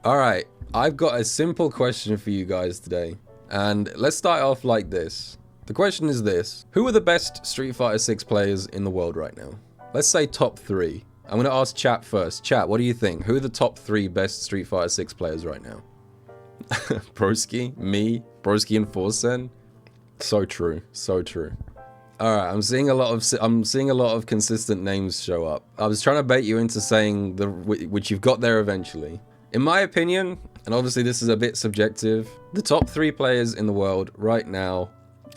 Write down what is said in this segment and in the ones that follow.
All right, I've got a simple question for you guys today. And let's start off like this. The question is this: who are the best Street Fighter 6 players in the world right now? Let's say top 3. I'm going to ask chat first. Chat, what do you think? Who are the top 3 best Street Fighter 6 players right now? Broski, me, Broski and Forsen. So true, so true. All right, I'm seeing a lot of consistent names show up. I was trying to bait you into saying which you've got there eventually. In my opinion, and obviously this is a bit subjective, the top 3 players in the world right now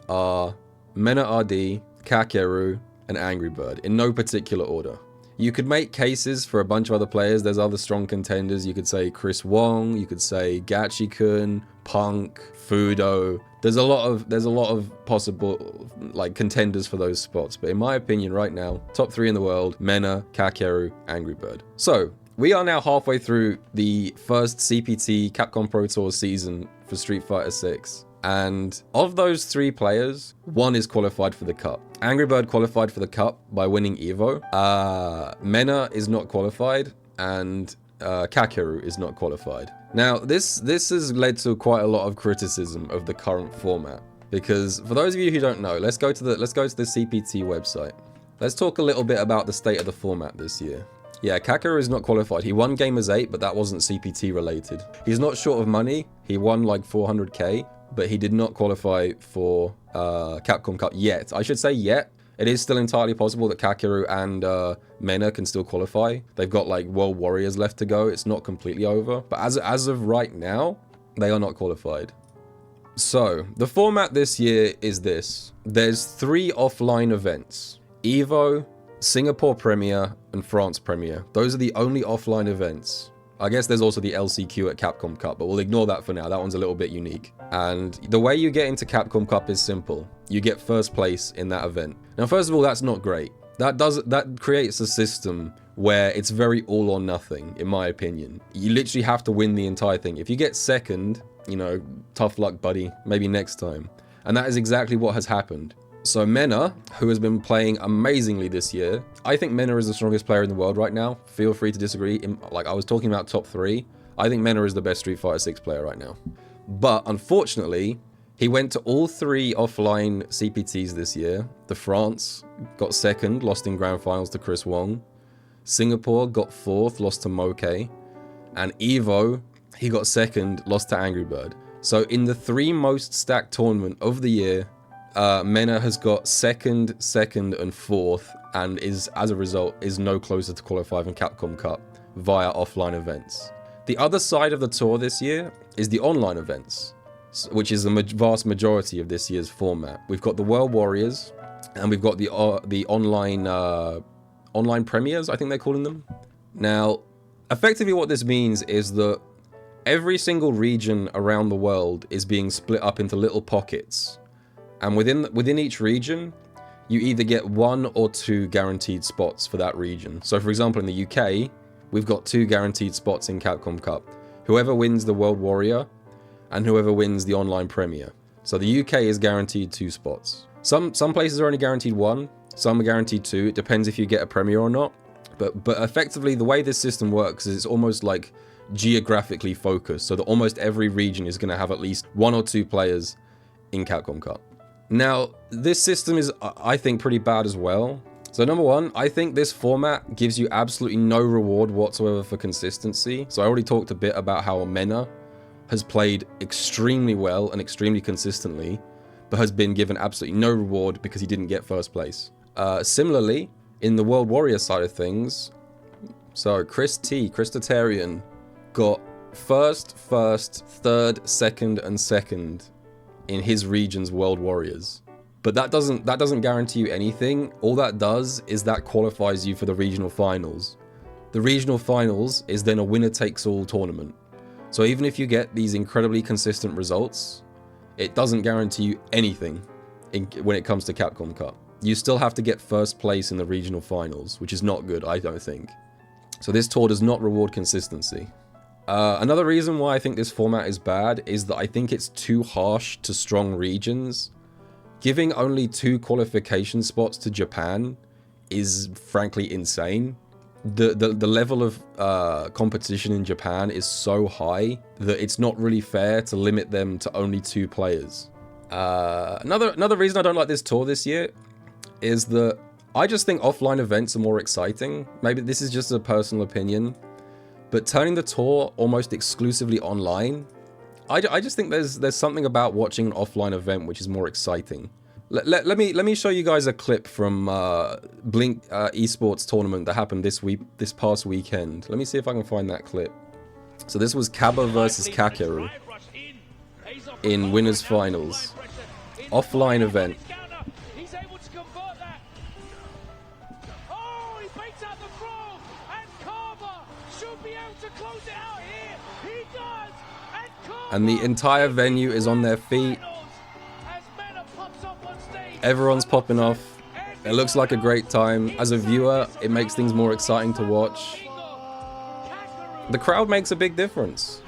are Mena RD, Kakeru, and Angry Bird, in no particular order. You could make cases for a bunch of other players. There's other strong contenders. You could say Chris Wong, you could say Gachi-kun, Punk, Fudo. There's a lot of possible like contenders for those spots. But in my opinion right now, top 3 in the world: Mena, Kakeru, Angry Bird. So we are now halfway through the first CPT Capcom Pro Tour season for Street Fighter 6. And of those 3 players, 1 is qualified for the Cup. Angry Bird qualified for the Cup by winning Evo. Mena is not qualified, and Kakeru is not qualified. Now, this has led to quite a lot of criticism of the current format, because for those of you who don't know, let's go to the CPT website. Let's talk a little bit about the state of the format this year. Yeah, Kakeru is not qualified. He won Gamers 8, but that wasn't CPT related. He's not short of money. He won like 400k. But he did not qualify for Capcom Cup yet. I should say yet. It is still entirely possible that Kakeru and Mena can still qualify. They've got like World Warriors left to go. It's not completely over. But as of right now, they are not qualified. So, the format this year is this. There's 3 offline events: Evo, Singapore Premier, and France Premier. Those are the only offline events. I guess there's also the LCQ at Capcom Cup, but we'll ignore that for now. That one's a little bit unique. And the way you get into Capcom Cup is simple. You get first place in that event. Now, first of all, that's not great. That creates a system where it's very all or nothing, in my opinion. You literally have to win the entire thing. If you get second, you know, tough luck, buddy. Maybe next time. And that is exactly what has happened. So Mena, who has been playing amazingly this year, I think Mena is the strongest player in the world right now. Feel free to disagree. Like I was talking about top 3, I think Mena is the best Street Fighter 6 player right now. But unfortunately, he went to all 3 offline CPTs this year. The France got second, lost in grand finals to Chris Wong. Singapore got 4th, lost to Moke. And Evo, he got second, lost to Angry Bird. So in the 3 most stacked tournament of the year, Mena has got second, and 4th, and is, as a result, is no closer to qualifying for Capcom Cup via offline events. The other side of the tour this year is the online events, which is the vast majority of this year's format. We've got the World Warriors, and we've got the online premiers, I think they're calling them. Now, effectively what this means is that every single region around the world is being split up into little pockets. And within each region, you either get 1 or 2 guaranteed spots for that region. So for example, in the UK, we've got 2 guaranteed spots in Capcom Cup. Whoever wins the World Warrior and whoever wins the online Premier. So the UK is guaranteed 2 spots. Some places are only guaranteed 1, some are guaranteed 2. It depends if you get a Premier or not. But effectively, the way this system works is it's almost like geographically focused, so that almost every region is going to have at least 1 or 2 players in Capcom Cup. Now, this system is, I think, pretty bad as well. So number 1, I think this format gives you absolutely no reward whatsoever for consistency. So I already talked a bit about how Mena has played extremely well and extremely consistently, but has been given absolutely no reward because he didn't get first place. Similarly, in the World Warrior side of things, so Chris Tatarian got first, 3rd, 2nd, and 2nd in his region's World Warriors. But that doesn't guarantee you anything. All that does is that qualifies you for the regional finals. The regional finals is then a winner-takes-all tournament. So even if you get these incredibly consistent results, it doesn't guarantee you anything when it comes to Capcom Cup. You still have to get first place in the regional finals, which is not good, I don't think. So this tour does not reward consistency. Another reason why I think this format is bad is that I think it's too harsh to strong regions. Giving only 2 qualification spots to Japan is frankly insane. the level of competition in Japan is so high that it's not really fair to limit them to only 2 players. Another reason I don't like this tour this year is that I just think offline events are more exciting. Maybe this is just a personal opinion, but turning the tour almost exclusively online, I just think there's something about watching an offline event which is more exciting. Let me show you guys a clip from Blink esports tournament that happened this past weekend. Let me see if I can find that clip. So this was Kaba versus Kakeru in winners finals, offline event. And the entire venue is on their feet. Everyone's popping off. It looks like a great time. As a viewer, it makes things more exciting to watch. The crowd makes a big difference.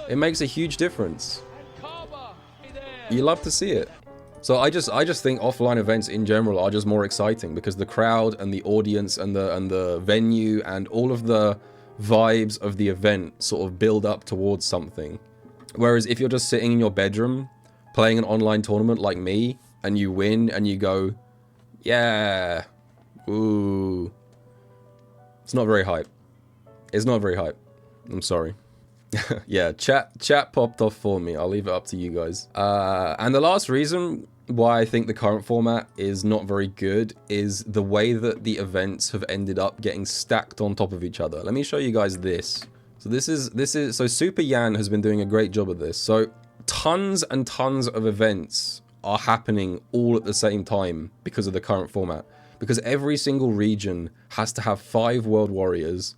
It makes a huge difference. You love to see it. So I just think offline events in general are just more exciting because the crowd and the audience and the venue and all of the vibes of the event sort of build up towards something. Whereas if you're just sitting in your bedroom playing an online tournament like me and you win and you go, yeah, ooh, it's not very hype. It's not very hype. I'm sorry. Yeah, chat popped off for me. I'll leave it up to you guys. And the last reason why I think the current format is not very good is the way that the events have ended up getting stacked on top of each other. Let me show you guys this. So this is so Super Yan has been doing a great job of this. So tons and tons of events are happening all at the same time because of the current format. Because every single region has to have 5 World Warriors,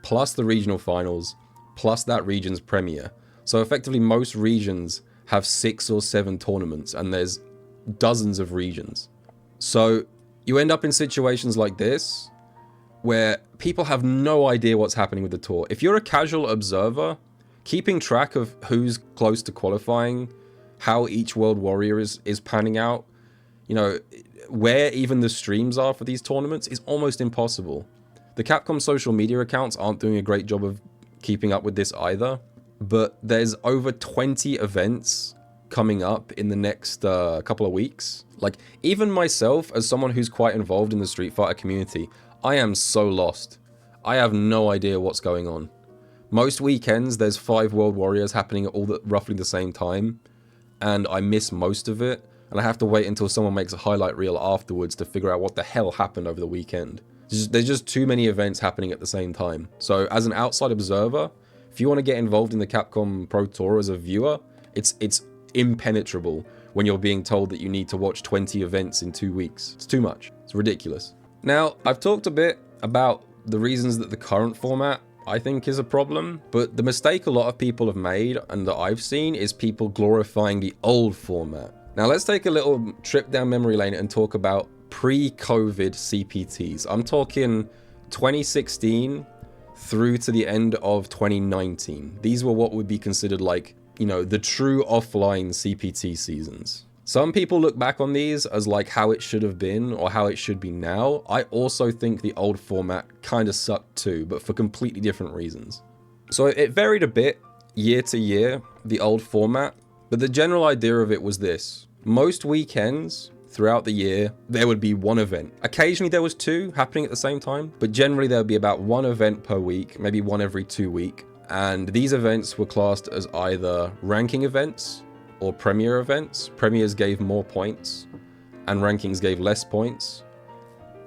plus the regional finals, plus that region's premier. So effectively most regions have 6 or 7 tournaments, and there's dozens of regions. So you end up in situations like this, where people have no idea what's happening with the tour. If you're a casual observer, keeping track of who's close to qualifying, how each World Warrior is panning out, you know, where even the streams are for these tournaments is almost impossible. The Capcom social media accounts aren't doing a great job of keeping up with this either, but there's over 20 events coming up in the next couple of weeks. Like, even myself, as someone who's quite involved in the Street Fighter community, I am so lost. I have no idea what's going on. Most weekends, there's 5 World Warriors happening at roughly the same time, and I miss most of it, and I have to wait until someone makes a highlight reel afterwards to figure out what the hell happened over the weekend. There's just too many events happening at the same time. So as an outside observer, if you want to get involved in the Capcom Pro Tour as a viewer, it's impenetrable when you're being told that you need to watch 20 events in 2 weeks. It's too much. It's ridiculous. Now, I've talked a bit about the reasons that the current format I think is a problem, but the mistake a lot of people have made and that I've seen is people glorifying the old format. Now let's take a little trip down memory lane and talk about pre-COVID CPTs. I'm talking 2016 through to the end of 2019. These were what would be considered like, you know, the true offline CPT seasons. Some people look back on these as like how it should have been or how it should be now. I also think the old format kind of sucked too, but for completely different reasons. So it varied a bit year to year, the old format, but the general idea of it was this. Most weekends throughout the year, there would be one event. Occasionally there was 2 happening at the same time, but generally there would be about 1 event per week, maybe 1 every 2 weeks. And these events were classed as either ranking events or premier events. Premiers gave more points and rankings gave less points.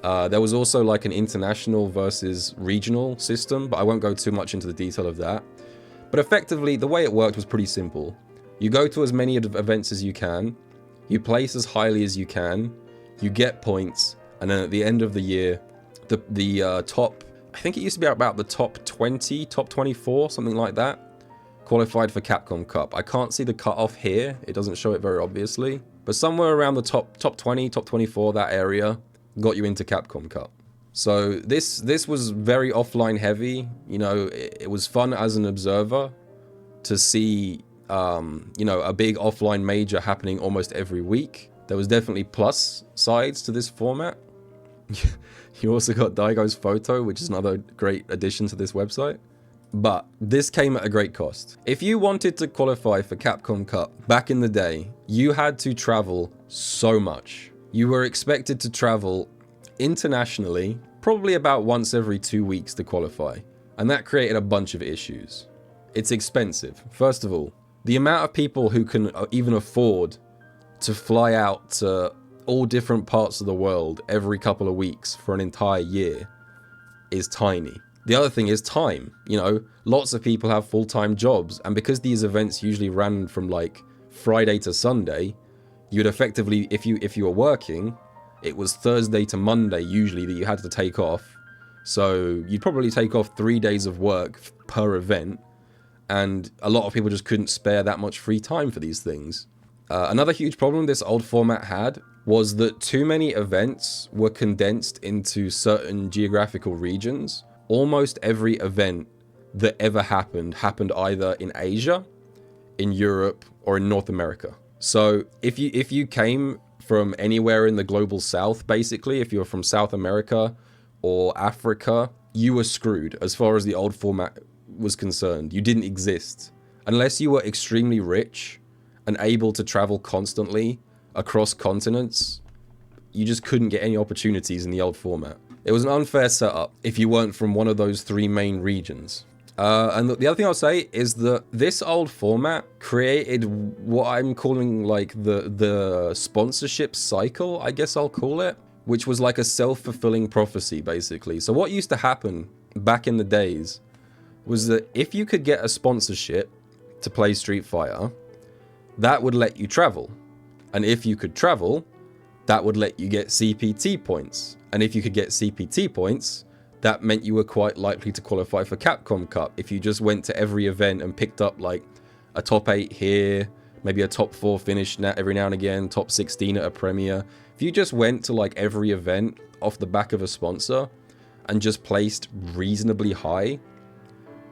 There was also like an international versus regional system, but I won't go too much into the detail of that. But effectively, the way it worked was pretty simple. You go to as many events as you can, you place as highly as you can, you get points, and then at the end of the year, the top, I think it used to be about the top 20, top 24, something like that, qualified for Capcom Cup. I can't see the cutoff here, it doesn't show it very obviously, but somewhere around the top 20, top 24, that area, got you into Capcom Cup. So this was very offline heavy. You know, it was fun as an observer to see, you know, a big offline major happening almost every week. There was definitely plus sides to this format. You also got Daigo's photo, which is another great addition to this website. But this came at a great cost. If you wanted to qualify for Capcom Cup back in the day, you had to travel so much. You were expected to travel internationally, probably about once every 2 weeks to qualify. And that created a bunch of issues. It's expensive. First of all, the amount of people who can even afford to fly out to all different parts of the world every couple of weeks for an entire year is tiny. The other thing is time. You know, lots of people have full-time jobs, and because these events usually ran from like Friday to Sunday, you'd effectively, if you were working, it was Thursday to Monday usually that you had to take off. So you'd probably take off 3 days of work per event, and a lot of people just couldn't spare that much free time for these things. Another huge problem this old format had was that too many events were condensed into certain geographical regions. Almost every event that ever happened either in Asia, in Europe, or in North America. So if you came from anywhere in the global south, basically, if you were from South America or Africa, you were screwed as far as the old format was concerned. You didn't exist. Unless you were extremely rich and able to travel constantly across continents, you just couldn't get any opportunities in the old format. It was an unfair setup if you weren't from one of those 3 main regions. And the other thing I'll say is that this old format created what I'm calling like the sponsorship cycle, I guess I'll call it, which was like a self-fulfilling prophecy, basically. So what used to happen back in the days was that if you could get a sponsorship to play Street Fighter, that would let you travel. And if you could travel, that would let you get CPT points. And if you could get CPT points, that meant you were quite likely to qualify for Capcom Cup if you just went to every event and picked up like a top 8 here, maybe a top 4 finish every now and again, top 16 at a premiere. If you just went to like every event off the back of a sponsor and just placed reasonably high,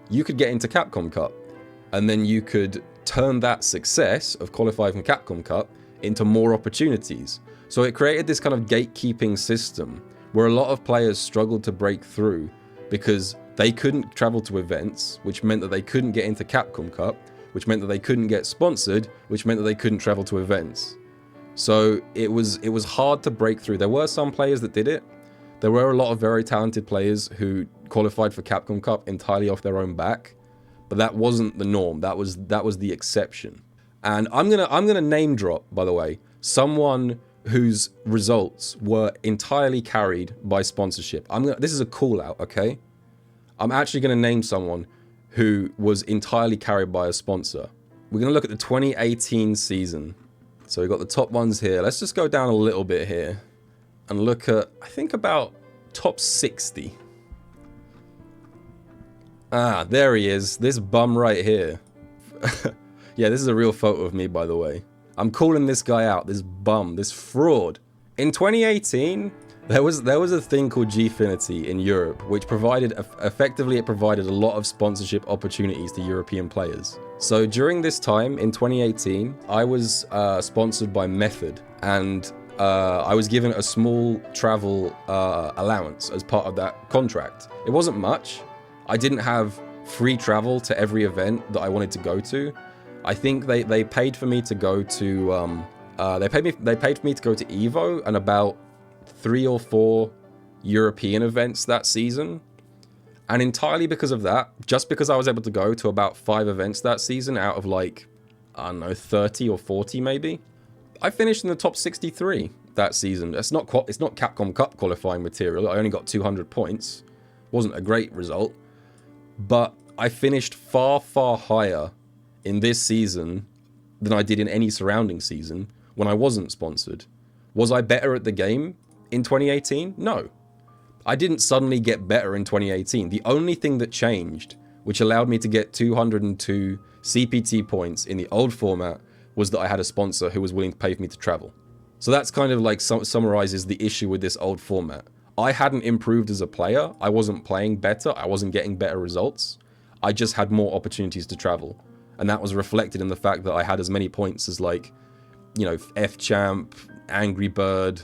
you could get into Capcom Cup. And then you could turn that success of qualifying for Capcom Cup into more opportunities. So it created this kind of gatekeeping system where a lot of players struggled to break through because they couldn't travel to events, which meant that they couldn't get into Capcom Cup, which meant that they couldn't get sponsored, which meant that they couldn't travel to events. So it was hard to break through. There were some players that did it. There were a lot of very talented players who qualified for Capcom Cup entirely off their own back, but that wasn't the norm. That was the exception. And I'm gonna name drop, by the way, someone whose results were entirely carried by sponsorship. This is a call out, okay? I'm actually gonna name someone who was entirely carried by a sponsor. We're gonna look at the 2018 season. So we've got the top ones here. Let's just go down a little bit here and look at, I think, about top 60. Ah, there he is. This bum right here. Yeah, this is a real photo of me, by the way. I'm calling this guy out, this bum, this fraud. In 2018, there was a thing called Gfinity in Europe, which provided, effectively it provided a lot of sponsorship opportunities to European players. So during this time, in 2018, I was sponsored by Method, and I was given a small travel allowance as part of that contract. It wasn't much. I didn't have free travel to every event that I wanted to go to. I think they paid for me to go to they paid for me to go to Evo and about 3 or 4 European events that season. And entirely because of that, just because I was able to go to about 5 events that season out of like, I don't know, 30 or 40 maybe, I finished in the top 63 that season. It's not Capcom Cup qualifying material. I only got 200 points. Wasn't a great result. But I finished far, far higher in this season than I did in any surrounding season when I wasn't sponsored. Was I better at the game in 2018? No. I didn't suddenly get better in 2018. The only thing that changed, which allowed me to get 202 CPT points in the old format, was that I had a sponsor who was willing to pay for me to travel. So that's kind of like summarizes the issue with this old format. I hadn't improved as a player. I wasn't playing better. I wasn't getting better results. I just had more opportunities to travel. And that was reflected in the fact that I had as many points as, like, you know, F-Champ, Angry Bird,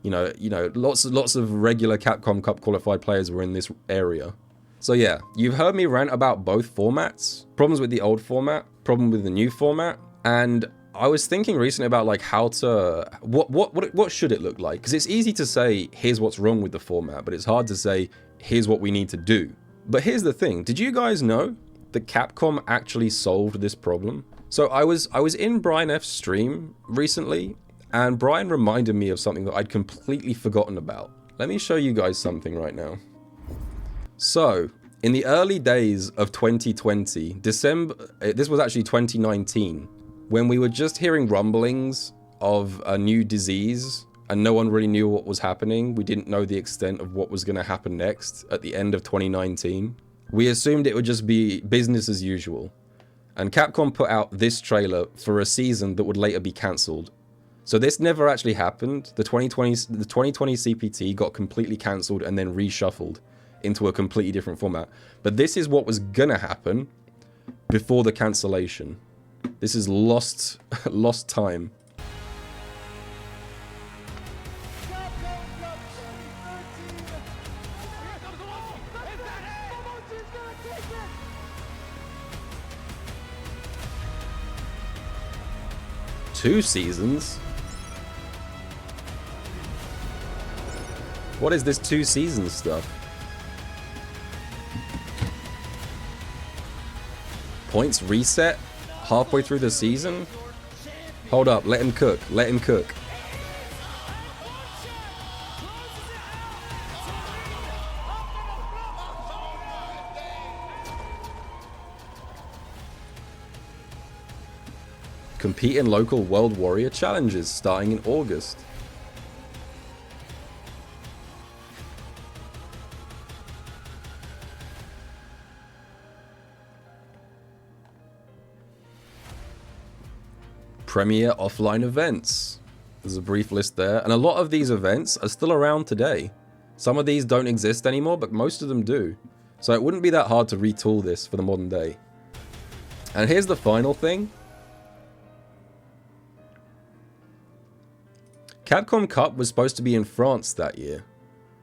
Lots of regular Capcom Cup qualified players were in this area. So yeah, you've heard me rant about both formats. Problems with the old format, problem with the new format, and I was thinking recently about like how to what should it look like? Because it's easy to say here's what's wrong with the format, but it's hard to say here's what we need to do. But here's the thing: did you guys know that Capcom actually solved this problem? So I was in Brian F's stream recently, and Brian reminded me of something that I'd completely forgotten about. Let me show you guys something right now. So, in the early days of 2020, this was actually 2019, when we were just hearing rumblings of a new disease and no one really knew what was happening. We didn't know the extent of what was going to happen next at the end of 2019. We assumed it would just be business as usual. And Capcom put out this trailer for a season that would later be cancelled. So this never actually happened. The 2020 CPT got completely cancelled and then reshuffled into a completely different format. But this is what was gonna happen before the cancellation. This is lost time. Two seasons? What is this 2 seasons stuff? Points reset halfway through the season? Hold up, let him cook, let him cook. Compete in local World Warrior challenges starting in August. Premier offline events. There's a brief list there, and a lot of these events are still around today. Some of these don't exist anymore, but most of them do. So it wouldn't be that hard to retool this for the modern day. And here's the final thing. Capcom Cup was supposed to be in France that year.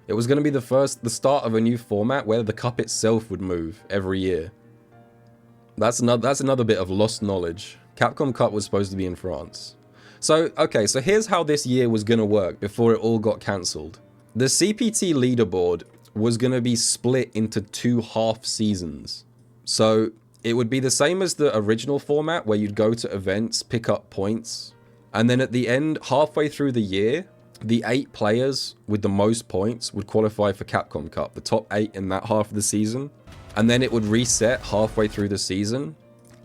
It was going to be the start of a new format where the cup itself would move every year. That's another bit of lost knowledge. Capcom Cup was supposed to be in France. So, okay, so here's how this year was going to work before it all got cancelled. The CPT leaderboard was going to be split into 2 half seasons. So, it would be the same as the original format where you'd go to events, pick up points, and then at the end, halfway through the year, the 8 players with the most points would qualify for Capcom Cup, the top 8 in that half of the season. And then it would reset halfway through the season,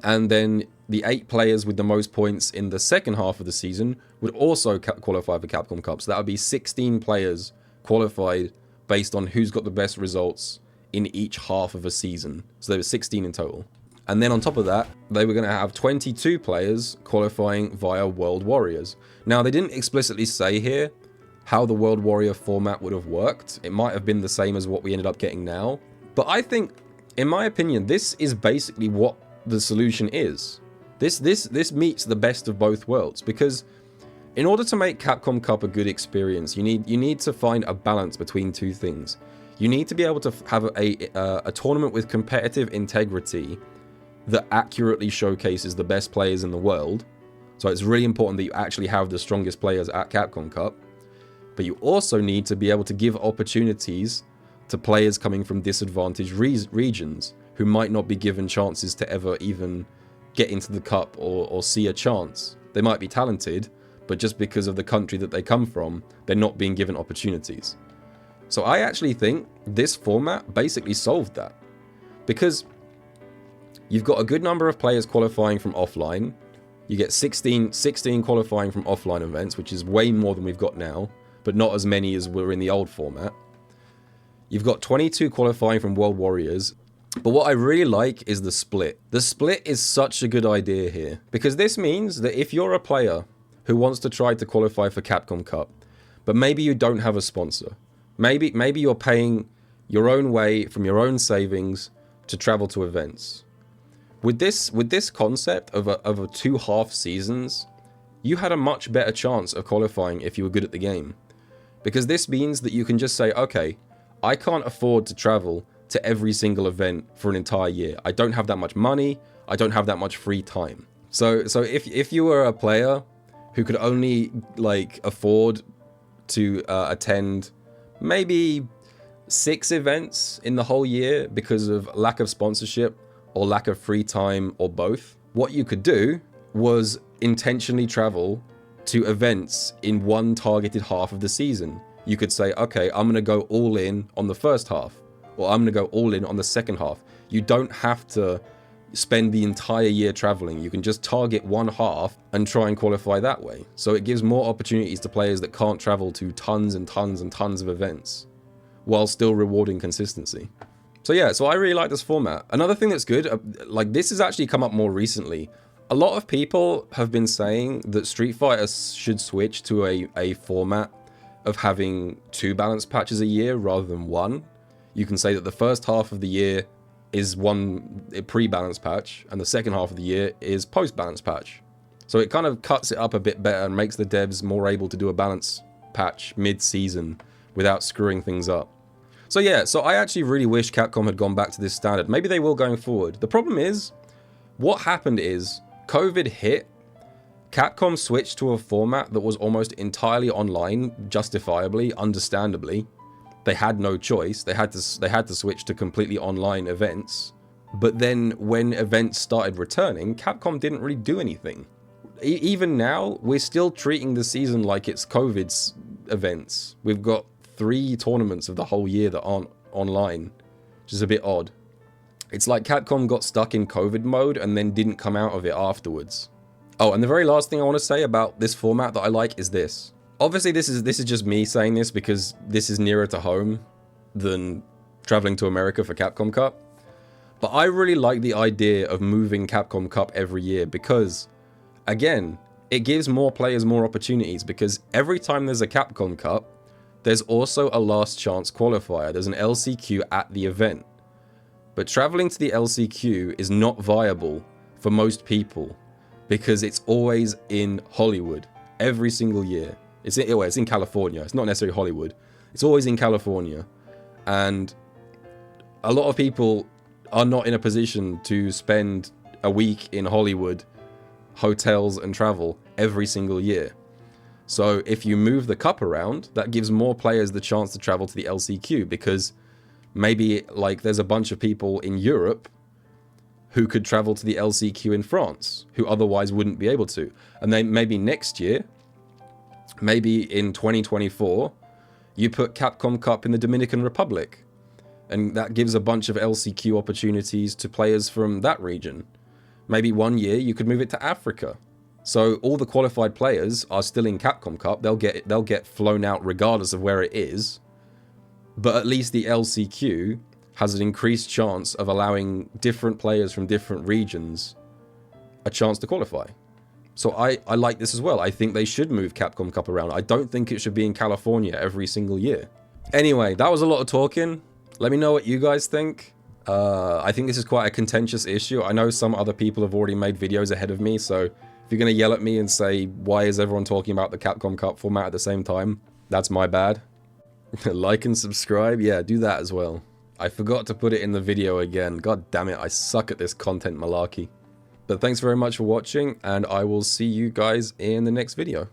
and then the 8 players with the most points in the second half of the season would also qualify for Capcom Cup. So that would be 16 players qualified based on who's got the best results in each half of a season. So there were 16 in total. And then on top of that, they were going to have 22 players qualifying via World Warriors. Now, they didn't explicitly say here how the World Warrior format would have worked. It might have been the same as what we ended up getting now. But I think, in my opinion, this is basically what the solution is. This meets the best of both worlds, because in order to make Capcom Cup a good experience, you need to find a balance between 2 things. You need to be able to have a tournament with competitive integrity that accurately showcases the best players in the world. So it's really important that you actually have the strongest players at Capcom Cup. But you also need to be able to give opportunities to players coming from disadvantaged regions who might not be given chances to ever even get into the cup or see a chance. They might be talented, but just because of the country that they come from, they're not being given opportunities. So I actually think this format basically solved that. Because you've got a good number of players qualifying from offline. You get 16 qualifying from offline events, which is way more than we've got now, but not as many as were in the old format. You've got 22 qualifying from World Warriors. But what I really like is the split. The split is such a good idea here, because this means that if you're a player who wants to try to qualify for Capcom Cup, but maybe you don't have a sponsor, maybe you're paying your own way from your own savings to travel to events. With this concept of a 2 half seasons, you had a much better chance of qualifying if you were good at the game. Because this means that you can just say, okay, I can't afford to travel to every single event for an entire year. I don't have that much money. I don't have that much free time. So if you were a player who could only like afford to attend maybe 6 events in the whole year because of lack of sponsorship or lack of free time or both, what you could do was intentionally travel to events in one targeted half of the season. You could say, okay, I'm going to go all in on the first half, or I'm going to go all in on the second half. You don't have to spend the entire year traveling. You can just target one half and try and qualify that way. So it gives more opportunities to players that can't travel to tons and tons and tons of events while still rewarding consistency. So yeah, so I really like this format. Another thing that's good, like this has actually come up more recently. A lot of people have been saying that Street Fighter should switch to a format of having 2 balance patches a year rather than 1. You can say that the first half of the year is one pre-balance patch, and the second half of the year is post-balance patch. So it kind of cuts it up a bit better and makes the devs more able to do a balance patch mid-season without screwing things up. So yeah, so I actually really wish Capcom had gone back to this standard. Maybe they will going forward. The problem is, what happened is, COVID hit, Capcom switched to a format that was almost entirely online, justifiably, understandably. They had no choice. They had to switch to completely online events. But then when events started returning, Capcom didn't really do anything. Even now, we're still treating the season like it's COVID's events. We've got 3 tournaments of the whole year that aren't online, which is a bit odd. It's like Capcom got stuck in COVID mode and then didn't come out of it afterwards. Oh, and the very last thing I want to say about this format that I like is this. Obviously, this is just me saying this because this is nearer to home than traveling to America for Capcom Cup. But I really like the idea of moving Capcom Cup every year because, again, it gives more players more opportunities because every time there's a Capcom Cup, there's also a last chance qualifier. There's an LCQ at the event. But traveling to the LCQ is not viable for most people because it's always in Hollywood every single year. It's in California. It's not necessarily Hollywood. It's always in California. And a lot of people are not in a position to spend a week in Hollywood, hotels and travel every single year. So if you move the cup around, that gives more players the chance to travel to the LCQ because maybe like there's a bunch of people in Europe who could travel to the LCQ in France who otherwise wouldn't be able to. And then maybe next year, maybe in 2024, you put Capcom Cup in the Dominican Republic. And that gives a bunch of LCQ opportunities to players from that region. Maybe one year you could move it to Africa. So all the qualified players are still in Capcom Cup. They'll get flown out regardless of where it is. But at least the LCQ has an increased chance of allowing different players from different regions a chance to qualify. So I like this as well. I think they should move Capcom Cup around. I don't think it should be in California every single year. Anyway, that was a lot of talking. Let me know what you guys think. I think this is quite a contentious issue. I know some other people have already made videos ahead of me, so if you're going to yell at me and say, why is everyone talking about the Capcom Cup format at the same time? That's my bad. Like and subscribe? Yeah, do that as well. I forgot to put it in the video again. God damn it, I suck at this content malarkey. But thanks very much for watching, and I will see you guys in the next video.